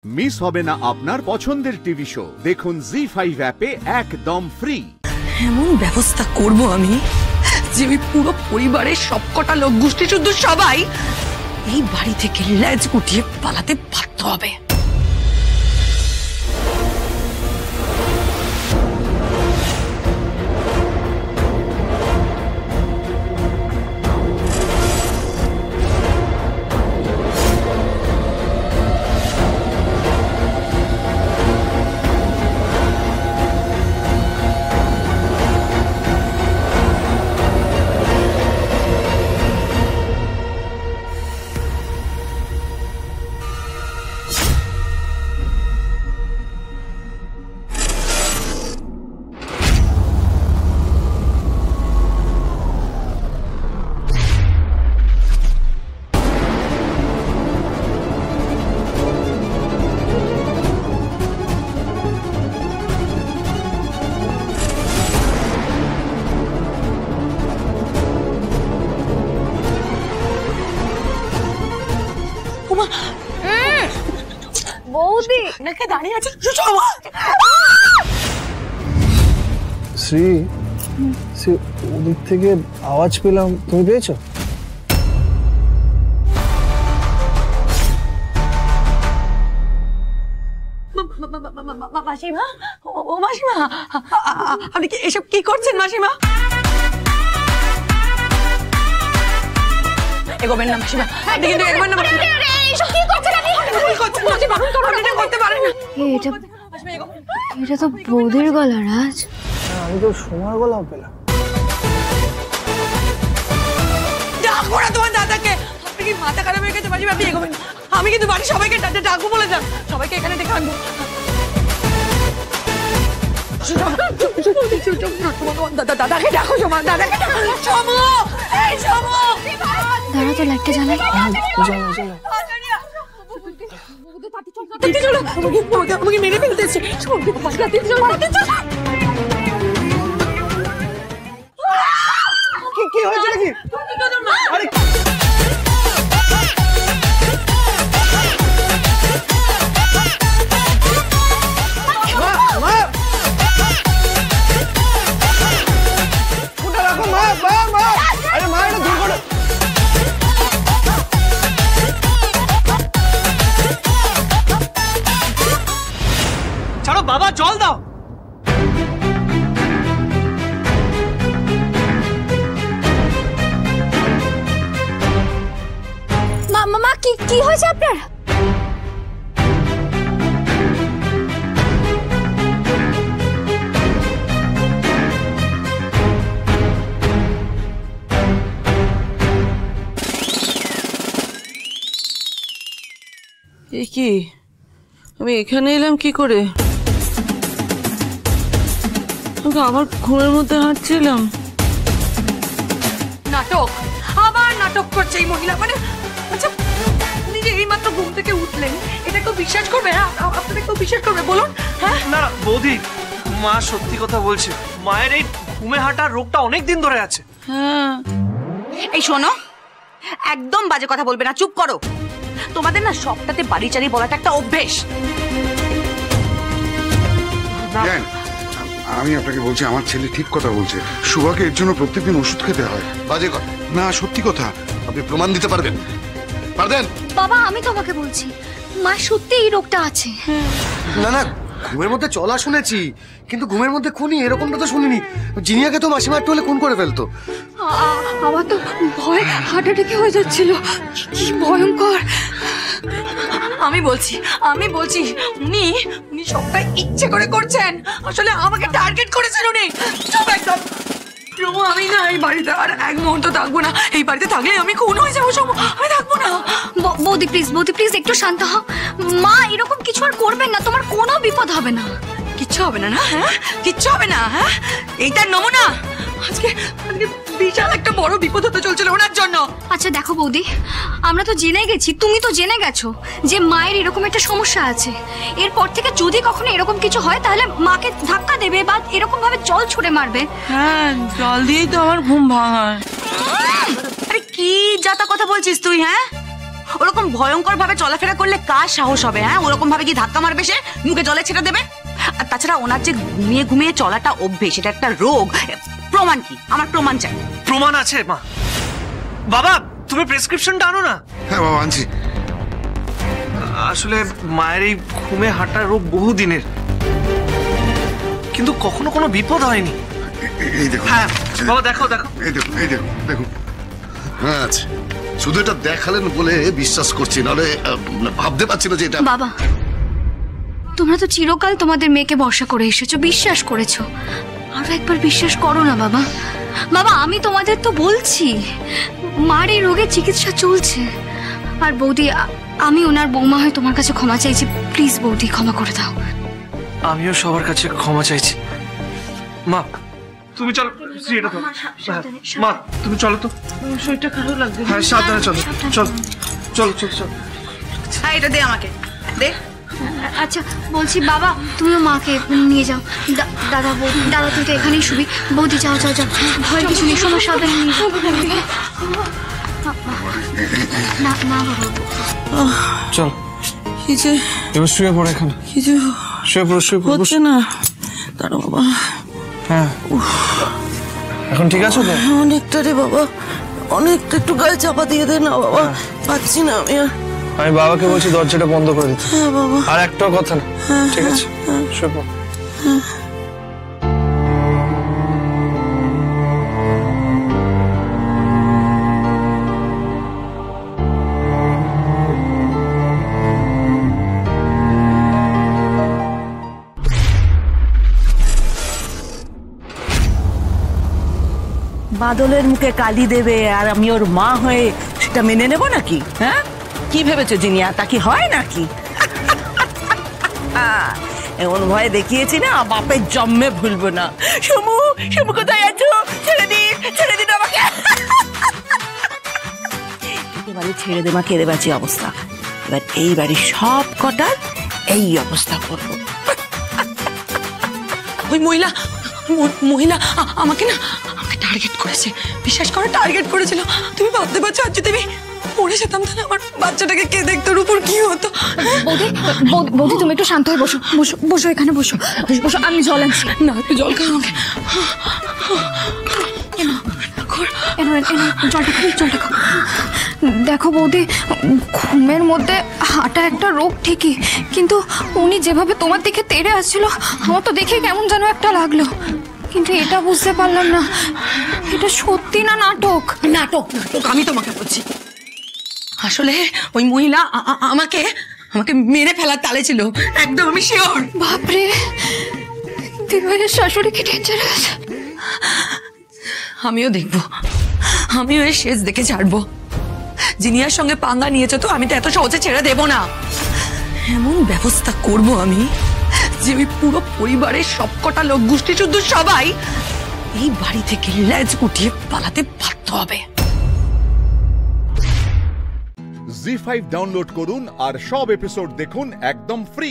Miss হবে না আপনার পছন্দের টিভি শো। দেখুন জি5 অ্যাপে একদম ফ্রি। এমন ব্যবস্থা করব আমি যে পুরো পরিবারের সবকটা লোক গোষ্ঠী শুদ্ধ সবাই এই বাড়ি থেকে লেজ গুটিয়ে পালাতে বাধ্য হবে। বৌদি নাকি দাঁড়িয়ে আছে শ্রী, ওদিক থেকে আওয়াজ পেলাম, তুমি পেয়েছো? মাসিমা, ও মাসিমা, আপনি কি এসব কি করছেন মাসিমা? এগোবেন না মাসিমা, আপনি কিন্তু এগোবেন না মাসিমা। এসব কি করছেন আপনি? কি করছেন মাসিমা? আপনি এটা করতে পারেন না। এটা তো বৌদির গলা রাজ। আমি তো সোমার গলাও পেলাম। ডাকবো না তোমার দাদাকে। আপনি কি মাথা খারাপ হয়ে গেছে মাসিমা? আপনি এগোবেন না। আমি কিন্তু বাড়ির সবাইকে ডাকবো বলে যান, সবাইকে এখানে দেখে আনবো। দাদাকে ডাকো, সোমা, দাদাকে ডাকো। সোমু, এই সোমু, দাঁড়া তো লাইটটা জ্বালাই। চলো, আমাকে মেরে ফেলতেছে। কি হয়েছে নাকি? আরে ছাড়ো বাবা, জল দাও। মামা কি হয়েছে আপনার? এ কি, আমি এখানে এলাম কি করে? আবার ঘুমের মধ্যে হাঁটছিলাম। নাটক, আবার নাটক করছে এই মহিলা। মানে আচ্ছা, উনি যে এইমাত্র ঘুম থেকে উঠলেন, এটা কেউ বিশ্বাস করবে? হ্যাঁ, আপনারা কেউ বিশ্বাস করবে বলুন? হ্যাঁ না বৌদি, মা সত্যি কথা বলছে। মায়ের এই ঘুমে হাঁটার রোগটা অনেক দিন ধরে আছে। হ্যাঁ। এই শোনো, একদম বাজে কথা বলবে না, চুপ করো। তোমাদের না সবটাতে বাড়ি চারি বলাটা একটা অভ্যেস। আমি আপনাকে বলছি, আমার ছেলে ঠিক কথা বলছে। সুভাকে এর জন্য প্রত্যেকদিন ওষুধ খেতে হয়। বাজে কথা না, সত্যি কথা। আপনি প্রমাণ দিতে পারবেন? পারবেন? বাবা আমি তোমাকে বলছি, মা সত্যি এই রোগটা আছে। না না, ঘুমের মধ্যে চলা শুনেছি, কিন্তু ঘুমের মধ্যে খুনি এরকমটা তো শুনিনি। জিনিয়াকে তো মাসিমা একটু হলে খুন করে ফেলতো। আমার তো ভয় হার্ট অ্যাটাক হয়ে যাচ্ছিল। কি ভয়ঙ্কর। আমি বলছি উনি সবটা ইচ্ছে করে করছেন। আসলে আমাকে টার্গেট করেছেন উনি। চুপ একদম। প্রভু, আমি না এই বাড়িতে আর এক মুহূর্ত থাকবো না। এই বাড়িতে থাকলে আমি খুন হয়ে যাবো। সমু, আমি থাকবো না। বৌদি প্লিজ একটু শান্ত হও। মা এরকম কিছু আর করবেন না, তোমার কোনো বিপদ হবে না। কিচ্ছু হবে না? না, হ্যাঁ, কিচ্ছু হবে না। হ্যাঁ, এইটার নমুনা। আজকে বিশাল একটা বড় বিপদ হতে চলছিল ওনার জন্য। আচ্ছা দেখো বৌদি, আমরা তো জেনে গেছি, তুমি তো জেনে গেছো যে মায়ের এরকম একটা সমস্যা আছে। এরপর থেকে যদি কখনো এরকম কিছু হয় তাহলে মাকে ধাক্কা দেবে বা এরকম ভাবে জল ছুড়ে মারবে। হ্যাঁ, জল দিয়েই তো আমার ঘুম ভাঙায়। আরে কি যাতা কথা বলছিস তুই? হ্যাঁ, ওরকম ভয়ঙ্কর ভাবে চলাফেরা করলে কার সাহস হবে? হ্যাঁ, ওরকম ভাবে কি ধাক্কা মারবে সে, মুখে জলে ছেটা দেবে? আর তাছাড়া ওনার যে ঘুমিয়ে ঘুমিয়ে চলাটা অভ্যেস, এটা একটা রোগ। প্রমাণ কি? আমার প্রমাণ চাই। প্রমাণ আছে মা। বাবা তুমি প্রেসক্রিপশনটা আনো না। হ্যাঁ বাবা আনছি। আসলে মায়ের এই ঘুমে হাঁটার রোগ বহুদিনের, কিন্তু কখনো কোনো বিপদ হয়নি। এই দেখুন। হ্যাঁ বাবা দেখো দেখো, এই দেখুন এই দেখুন দেখুন। হ্যাঁ আচ্ছা, শুধু এটা দেখালেন বলে বিশ্বাস করছি, নাহলে ভাবতে পারছি না যে এটা। বাবা, তোমরা তো চিরকাল তোমাদের মেয়েকে ভরসা করে এসেছো, বিশ্বাস করেছো। আরো একবার বিশ্বাস করো না বাবা। বাবা আমি তোমাদের তো বলছি, মার এই রোগের চিকিৎসা চলছে। আর বৌদি, আমি ওনার বৌমা হয়ে তোমার কাছে ক্ষমা চাইছি, প্লিজ বৌদি ক্ষমা করে দাও। আমিও সবার কাছে ক্ষমা চাইছি। মা তুমি চলো, এটা তো মা তুমি চলো তো, শরীরটা খারাপ লাগবে। হ্যাঁ সাবধানে চলো, চলো চলো চলো চলো। হ্যাঁ এটা দে আমাকে, দে। আচ্ছা বলছি বাবা, তুমিও মাকে নিয়ে যাও। দাদা বৌদি, দাদা তুই তো এখানেই শুবি। বৌদি যাও যাও যাও, ভয় কিছু নেই, সময় সাবধানে নিয়ে যাও। না না বাবা, চল কি যে এবার শুয়ে পড়ো এখানে, কি যে শুয়ে পড়ো শুয়ে পড়ো। হচ্ছে না, দাঁড়া বাবা। হ্যাঁ এখন ঠিক আছে তো? অনেকটা রে বাবা, অনেকটা। একটু গায়ে চাপা দিয়ে দে না বাবা, পাচ্ছি না আমি আর। আমি বাবাকে বলছি দরজাটা বন্ধ করে দিতে। হ্যাঁ বাবা। আর একটাও কথা না, ঠিক আছে? শুয়ে পড়ো। বাদলের মুখে কালি দেবে আর আমি ওর মা হয়ে সেটা মেনে নেব নাকি? হ্যাঁ, কি ভেবেছো জিনিয়া, তা কি হয় নাকি? এমন ভয় দেখিয়েছি না, বাপের জন্মে ভুলবো না। সমু, সমু কোথায় আছো? ছেড়ে দিন, ছেড়ে দিন আমাকে। এবারে ছেড়ে দে মা, কেঁদে বাঁচি অবস্থা। এবার এই বাড়ির সব কটার এই অবস্থা করবো। ওই মহিলা মহিলা আমাকে টার্গেট করেছে, বিশ্বাস করো টার্গেট করেছিল। তুমি ভাবতে পারছো আজ যদি আমি মরে যেতাম তাহলে আমার বাচ্চাটাকে কে দেখতো, ওর উপর কি হতো? বৌদি বৌদি তুমি একটু শান্ত হয়ে বসো, বসো বসো এখানে বসো বসো, আমি জল আনছি। না একটু জল খাও আমাকে। জলটা খাও। দেখো বৌদি, ঘুমের মধ্যে হাঁটা একটা রোগ ঠিকই, কিন্তু উনি যেভাবে তোমার দিকে তেড়ে আসছিল, আমার তো দেখে কেমন যেন একটা লাগলো। কিন্তু এটা বুঝতে পারলাম না এটা সত্যি না নাটক। নাটক নাটক, আমি তোমাকে বলছি। আসলে ওই মহিলা আমাকে মেরে ফেলার তালে ছিল, একদম আমি শিওর। বাপরে, দিদিভাইয়ের শাশুড়ি কি ডেঞ্জারাস। আমিও দেখবো, আমিও এর শেষ দেখে ছাড়বো। জিনিয়ার সঙ্গে পাঙ্গা নিয়েছো তো, আমি তো এত সহজে ছেড়ে দেবো না। এমন ব্যবস্থা করব আমি যে ওই পুরো পরিবারের সবকটা লোক, গোষ্ঠী শুদ্ধ সবাই এই বাড়ি থেকে লেজ গুটিয়ে পালাতে বাধ্য হবে। জি5 ডাউনলোড করুন আর সব এপিসোড দেখুন একদম ফ্রি।